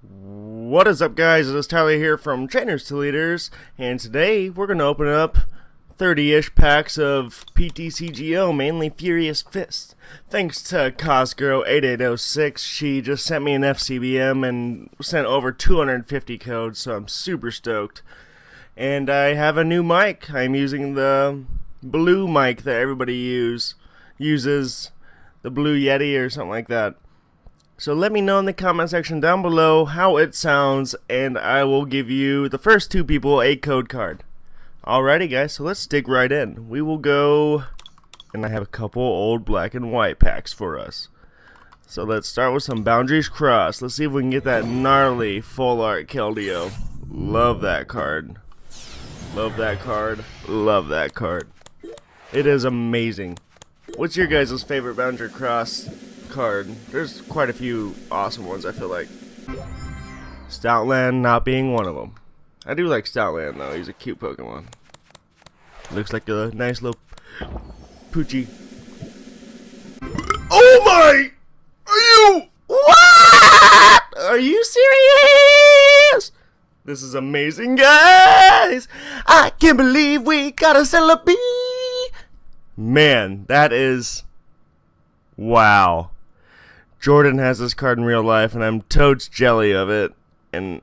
What is up, guys? It is Tyler here from Trainers to Leaders, and today we're going to open up 30-ish packs of PTCGO, mainly Furious Fist. Thanks to Cosgirl8806, she just sent me an FCBM and sent over 250 codes, so I'm super stoked. And I have a new mic. I'm using the blue mic that everybody uses, the Blue Yeti or something like that. So let me know in the comment section down below how it sounds, and I will give you, the first two people, a code card. Alrighty guys, so let's dig right in. We will go, and I have a couple old black and white packs for us. So let's start with some Boundaries Cross. Let's see if we can get that gnarly full art Keldeo. Love that card. Love that card. Love that card. It is amazing. What's your guys' favorite Boundary Cross card? There's quite a few awesome ones, I feel like. Stoutland not being one of them. I do like Stoutland though, he's a cute Pokemon. Looks like a nice little Poochie. Oh my! What? Are you serious? This is amazing, guys! I can't believe we got a Celebi! Man, that is... wow. Jordan has this card in real life, and I'm totes jelly of it. And,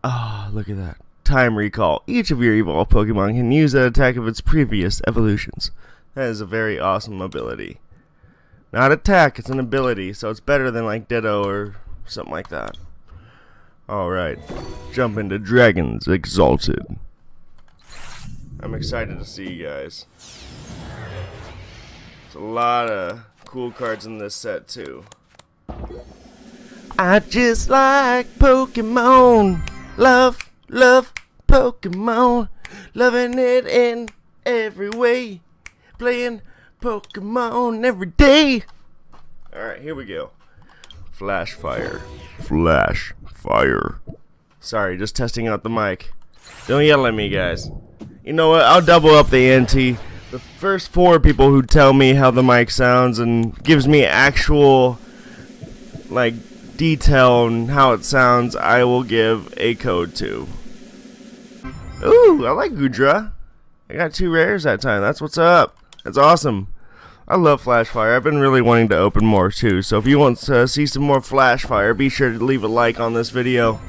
oh, look at that. Time Recall. Each of your evolved Pokemon can use that attack of its previous evolutions. That is a very awesome ability. Not attack, it's an ability, so it's better than like Ditto or something like that. Alright, jump into Dragons Exalted. I'm excited to see you guys. There's a lot of cool cards in this set too. I just like Pokemon. Love Pokemon. Loving it in every way. Playing Pokemon every day. Alright, here we go. Flash Fire. Flash Fire. Sorry, just testing out the mic. Don't yell at me, guys. You know what? I'll double up the ante. The first 4 people who tell me how the mic sounds and gives me actual, like, detail on how it sounds, I will give a code to. Ooh, I like Goodra. I got 2 rares that time. That's what's up. That's awesome. I love Flash Fire. I've been really wanting to open more too. So if you want to see some more Flash Fire, be sure to leave a like on this video.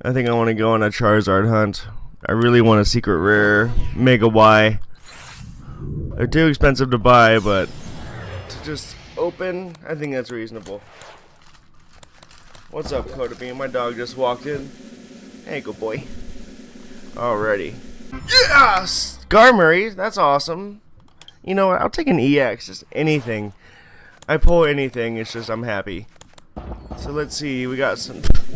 I think I want to go on a Charizard hunt. I really want a secret rare Mega Y. They're too expensive to buy, but to just open, I think that's reasonable. What's up, Kodabean? My dog just walked in. Hey, good boy. Alrighty. Yeah! Skarmory, that's awesome. You know what? I'll take an EX, just anything. I pull anything, it's just I'm happy. So let's see, we got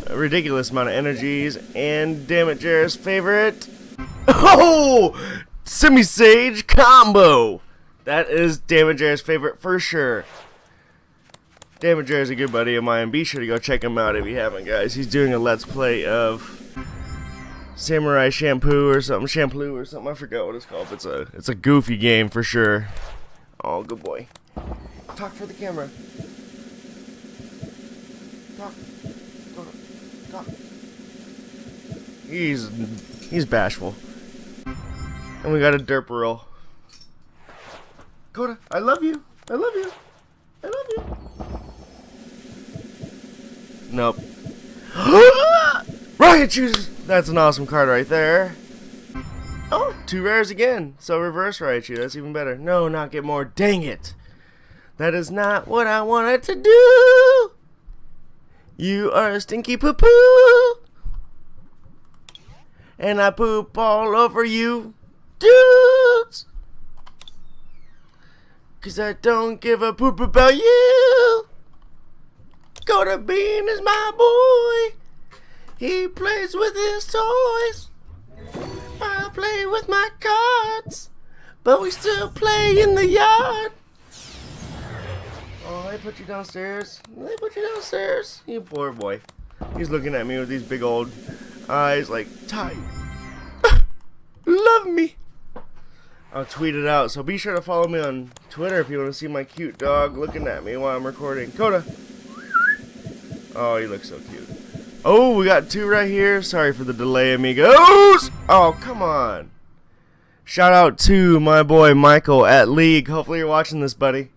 a ridiculous amount of energies, and damn it, Jared's favorite. Oh! Semi-Sage combo! That is Damager's favorite for sure. Damager is a good buddy of mine. Be sure to go check him out if you haven't, guys. He's doing a Let's Play of Samurai Shampoo or something. Shampoo or something. I forgot what it's called. It's a goofy game for sure. Oh, good boy. Talk for the camera. Talk. Talk. He's bashful. And we got a Derperal. Coda, I love you. I love you. I love you. Nope. Raichu's! That's an awesome card right there. Oh, 2 rares again. So reverse Raichu. That's even better. No, not get more. Dang it. That is not what I wanted to do. You are a stinky poo-poo. And I poop all over you. Dudes! 'Cause I don't give a poop about you. Kodabean is my boy. He plays with his toys. I play with my cards. But we still play in the yard. Oh, they put you downstairs. They put you downstairs. You poor boy. He's looking at me with these big old eyes like, Ty, love me. I'll tweet it out. So be sure to follow me on Twitter if you want to see my cute dog looking at me while I'm recording. Coda. Oh, he looks so cute. Oh, we got 2 right here. Sorry for the delay, amigos. Oh, come on. Shout out to my boy Michael at League. Hopefully you're watching this, buddy.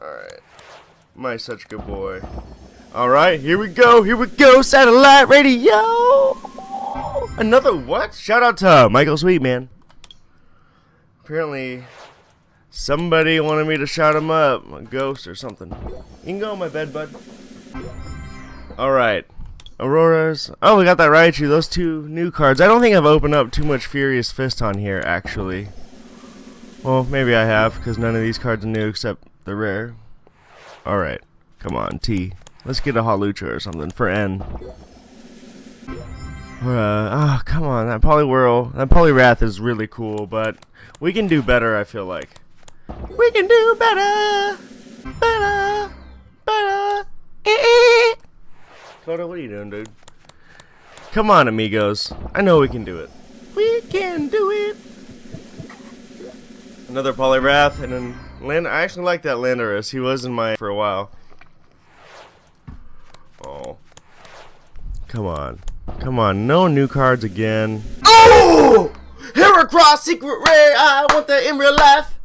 Alright. My such a good boy. Alright, here we go. Here we go. Satellite radio. Another what? Shout out to Michael Sweet, man. Apparently, somebody wanted me to shout him up. A ghost or something. You can go on my bed, bud. Alright. Auroras. Oh, we got that Raichu. Those 2 new cards. I don't think I've opened up too much Furious Fist on here, actually. Well, maybe I have, because none of these cards are new except the rare. Alright. Come on, T. Let's get a Hawlucha or something for N. Oh, come on. That Poliwrath is really cool, but we can do better, I feel like. We can do better! Better! Better! Koda, what are you doing, dude? Come on, amigos. I know we can do it. We can do it! Another Poliwrath, and then Land. I actually like that Landorus. He was in my for a while. Oh. Come on. Come on. No new cards again. Oh! Heracross Secret Rare. I want that in real life.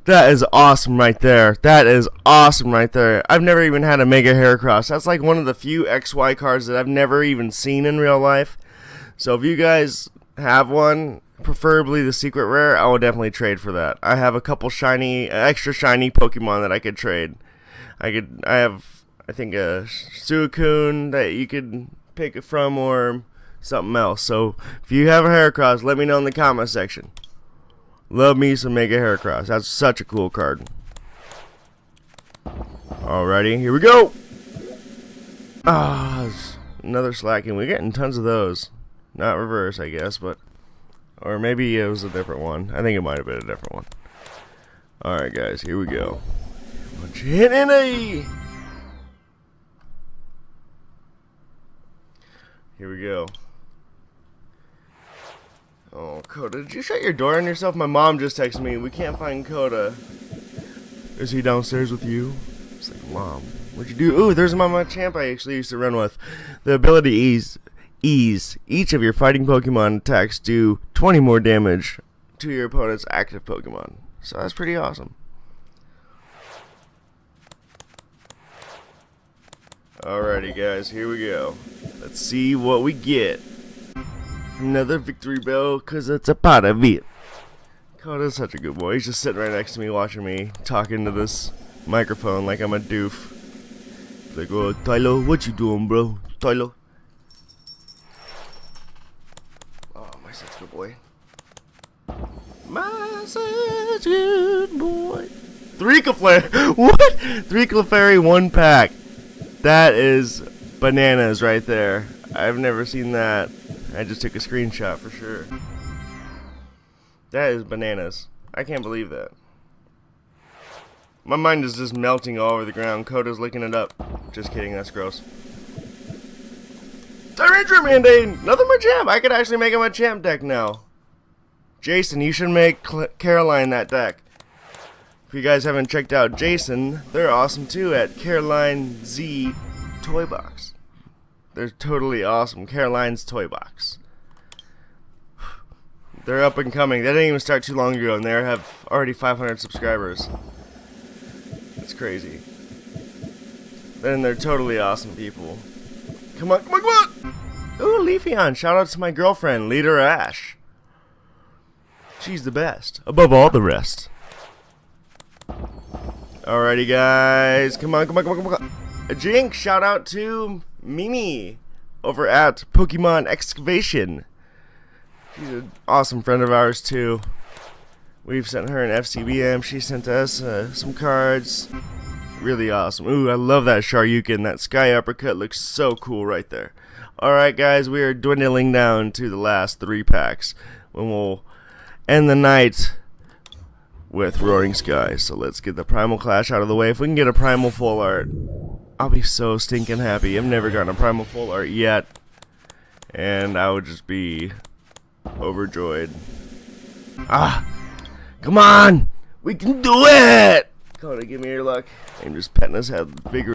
That is awesome right there. That is awesome right there. I've never even had a Mega Heracross. That's like one of the few XY cards that I've never even seen in real life. So if you guys have one, preferably the Secret Rare, I will definitely trade for that. I have a couple extra shiny Pokemon that I could trade. I have, I think, a Suicune that you could pick it from or something else. So if you have a Heracross, let me know in the comment section. Love me some Mega Heracross. That's such a cool card. Alrighty, here we go. Ah, another Slacking. We're getting tons of those. Not reverse, I guess, but or maybe it was a different one. I think it might have been a different one. Alright, guys, here we go. nnHey. Here we go. Oh, Koda, did you shut your door on yourself? My mom just texted me. We can't find Koda. Is he downstairs with you? It's like, Mom, what'd you do? Ooh, there's my Machamp I actually used to run with. The ability ease. Each of your fighting Pokemon attacks do 20 more damage to your opponent's active Pokemon. So that's pretty awesome. Alrighty, guys, here we go. Let's see what we get. Another victory bell, cause it's a part of it. Koda's such a good boy. He's just sitting right next to me, watching me talking to this microphone like I'm a doof. He's like, oh, Tyler, what you doing, bro? Tyler. Oh, my such a good boy. My such good boy. 3 Clefairy. What? 3 Clefairy, 1 pack. That is bananas right there. I've never seen that. I just took a screenshot for sure. That is bananas. I can't believe that. My mind is just melting all over the ground. Koda's licking it up. Just kidding, that's gross. Tyrantrum Mandane! Another Machamp! I could actually make a Machamp deck now. Jason, you should make Caroline that deck. If you guys haven't checked out Jason, they're awesome too at Caroline Z Toy Box. They're totally awesome. Caroline's Toy Box. They're up and coming. They didn't even start too long ago, and they have already 500 subscribers. It's crazy. Then they're totally awesome people. Come on, come on, come on! Ooh, Leafeon. Shout out to my girlfriend, Leader Ash. She's the best, above all the rest. Alrighty, guys. Come on, come on, come on, come on. A Jinx. Shout out to Mimi over at Pokemon Excavation. She's an awesome friend of ours too. We've sent her an FCBM. She sent us some cards. Really awesome. Ooh, I love that Sharyukin. That Sky Uppercut looks so cool right there. Alright, guys, we are dwindling down to the last 3 packs when we'll end the night with Roaring Skies. So let's get the Primal Clash out of the way. If we can get a Primal Full Art, I'll be so stinking happy. I've never gotten a Primal Full Art yet, and I would just be overjoyed. Ah, come on, we can do it! Koda, give me your luck. I'm just petting his head vigorously.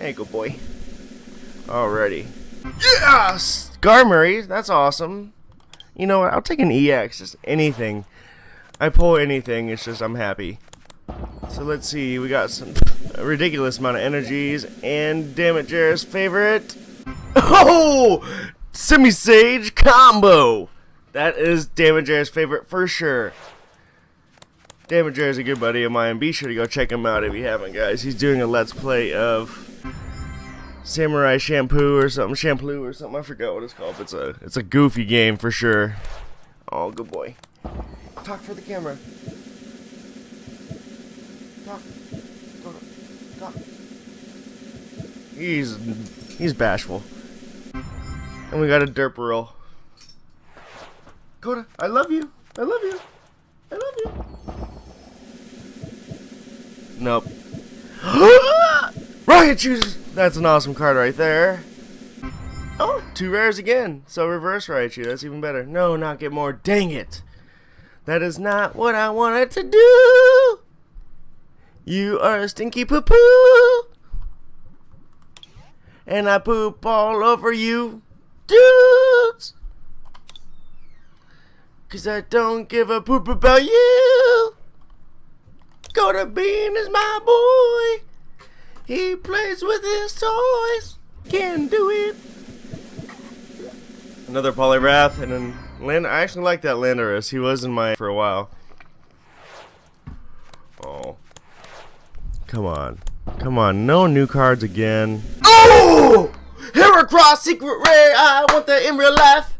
Hey, good boy. Alrighty. Yes! Garmurray, that's awesome. You know what? I'll take an EX, just anything. I pull anything, it's just I'm happy. So let's see, we got a ridiculous amount of energies, and damn it, Jared's favorite. Oh! Semi-Sage combo! That is Damn Jared's favorite for sure. Damn Jared's a good buddy of mine. Be sure to go check him out if you haven't, guys. He's doing a let's play of Samurai Shampoo or something. Shampoo or something. I forgot what it's called. It's a goofy game for sure. Oh, good boy. Talk for the camera. Talk. Talk. He's bashful. And we got a Derperl. Coda, I love you. I love you. I love you. Nope. Riot Shoes! That's an awesome card right there. Oh, 2 rares again. So reverse Riot Shoe. That's even better. No, not get more. Dang it. That is not what I wanted to do. You are a stinky poo-poo. And I poop all over you, dudes. 'Cause I don't give a poop about you. Coda Bean is my boy. He plays with his toys. Can do it. Another Poliwrath, and then Land. I actually like that Landorus. He was in my for a while. Oh. Come on. Come on. No new cards again. Oh! Heracross Secret Rare. I want that in real life.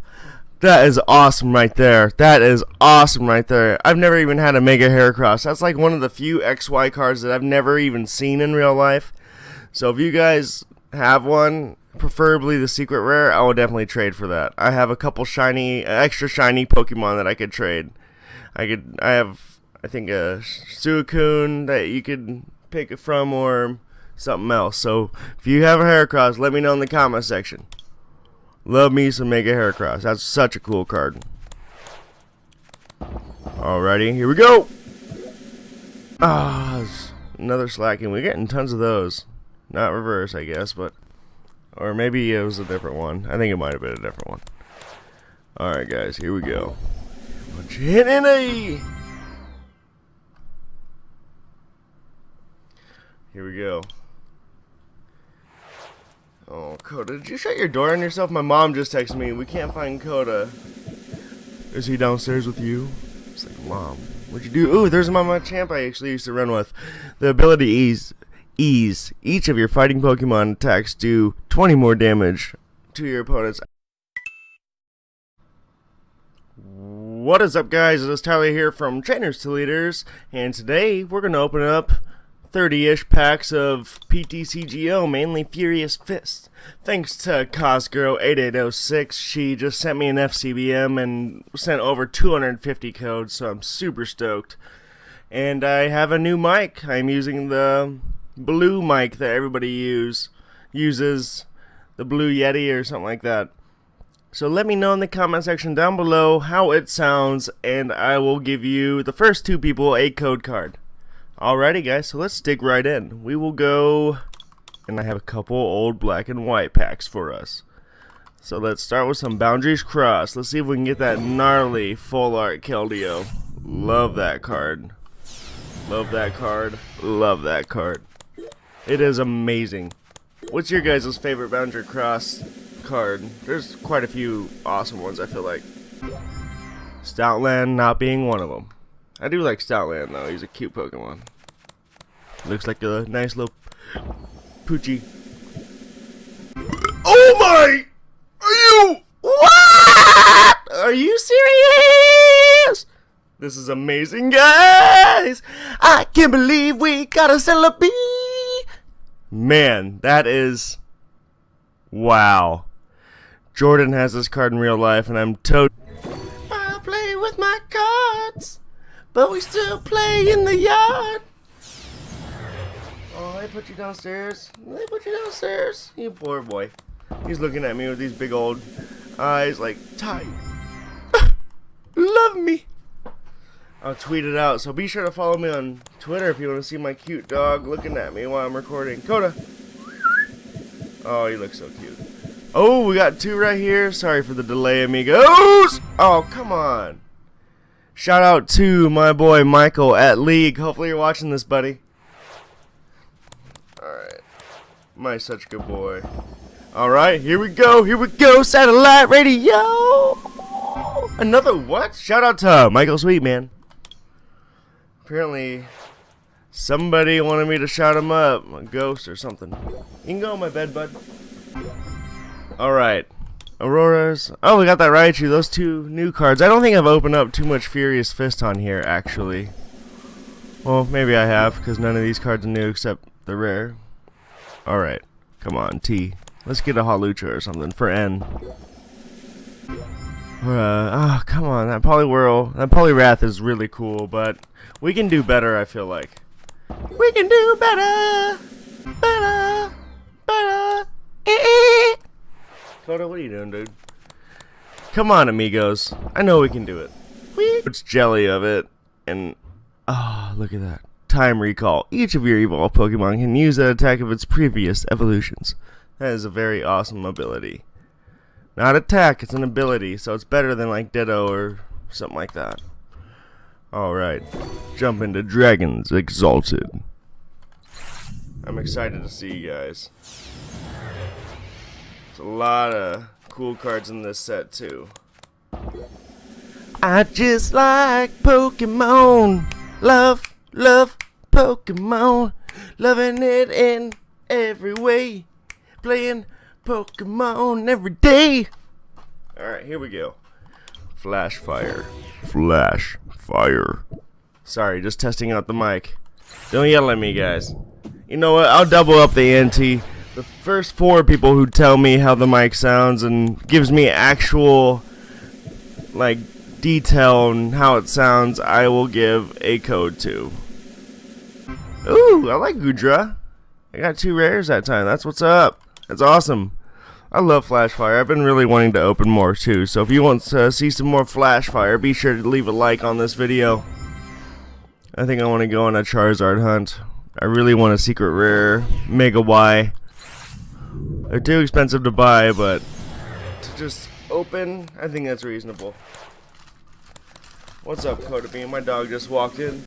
That is awesome right there. That is awesome right there. I've never even had a Mega Heracross. That's like one of the few XY cards that I've never even seen in real life. So if you guys have one, preferably the Secret Rare, I will definitely trade for that. I have a couple extra shiny Pokemon that I could trade. I have, I think, a Suicune that you could pick it from or something else. So if you have a Heracross, let me know in the comment section. Love me some Mega Heracross. That's such a cool card. Alrighty, here we go. Another Slacking. We're getting tons of those. Not reverse, I guess, but or maybe it was a different one. I think it might have been a different one. Alright, guys, here we go. nnHey. Here we go. Oh, Coda, did you shut your door on yourself? My mom just texted me. We can't find Coda. Is he downstairs with you? It's like, Mom, what'd you do? Ooh, there's my Machamp I actually used to run with. The ability ease. Each of your fighting Pokemon attacks do 20 more damage to your opponents. What is up, guys? It is Tyler here from Trainers to Leaders, and today we're going to open up 30-ish packs of PTCGO, mainly Furious Fist. Thanks to Cosgirl8806, she just sent me an FCBM and sent over 250 codes, so I'm super stoked. And I have a new mic. I'm using the blue mic that everybody uses, the Blue Yeti or something like that. So let me know in the comment section down below how it sounds, and I will give you, the first 2 people, a code card. Alrighty, guys, so let's dig right in. We will go, and I have a couple old black and white packs for us. So let's start with some Boundaries Cross. Let's see if we can get that gnarly full art Keldeo. Love that card. Love that card. Love that card. It is amazing. What's your guys' favorite Boundary Cross card? There's quite a few awesome ones, I feel like. Stoutland not being one of them. I do like Stoutland though, he's a cute Pokemon. Looks like a nice little Poochie. Oh my! What? Are you serious? This is amazing, guys! I can't believe we got a Celebi! Man, that is... wow. Jordan has this card in real life, and I'm I play with my cards, but we still play in the yard. Oh, they put you downstairs. They put you downstairs. You poor boy. He's looking at me with these big old eyes like, Ty, love me. I'll tweet it out, so be sure to follow me on Twitter if you want to see my cute dog looking at me while I'm recording. Coda, Oh, he looks so cute. Oh, we got 2 right here. Sorry for the delay, amigos. Oh, come on. Shout out to my boy Michael at League. Hopefully you're watching this, buddy. Alright. My such a good boy. Alright, here we go. Here we go. Satellite radio. Another what? Shout out to Michael Sweet, man. Apparently, somebody wanted me to shout him up. A ghost or something. You can go in my bed, bud. Alright. Auroras. Oh, we got that Raichu. Those 2 new cards. I don't think I've opened up too much Furious Fist on here, actually. Well, maybe I have, because none of these cards are new except the rare. Alright. Come on, T. Let's get a Hawlucha or something for N. Oh, come on. That Poliwrath is really cool, but we can do better, I feel like. We can do better! Better! Better! Koda, what are you doing, dude? Come on, amigos. I know we can do it. It's jelly of it, and oh, look at that. Time recall. Each of your evolved Pokemon can use that attack of its previous evolutions. That is a very awesome ability. Not attack, it's an ability, so it's better than like Ditto or something like that. Alright. Jump into Dragons Exalted. I'm excited to see you guys. There's a lot of cool cards in this set too. I just like Pokemon. Love Pokemon. Loving it in every way. Playing Pokemon every day. Alright, here we go. Flash Fire. Flash Fire. Sorry, just testing out the mic. Don't yell at me, guys. You know what? I'll double up the ante. The first 4 people who tell me how the mic sounds and gives me actual, like, detail on how it sounds, I will give a code to. Ooh, I like Goodra. I got 2 rares that time. That's what's up. That's awesome. I love Flash Fire. I've been really wanting to open more too. So if you want to see some more Flash Fire, be sure to leave a like on this video. I think I want to go on a Charizard hunt. I really want a secret rare Mega Y. They're too expensive to buy, but to just open, I think that's reasonable. What's up, Koda Bean? My dog just walked in.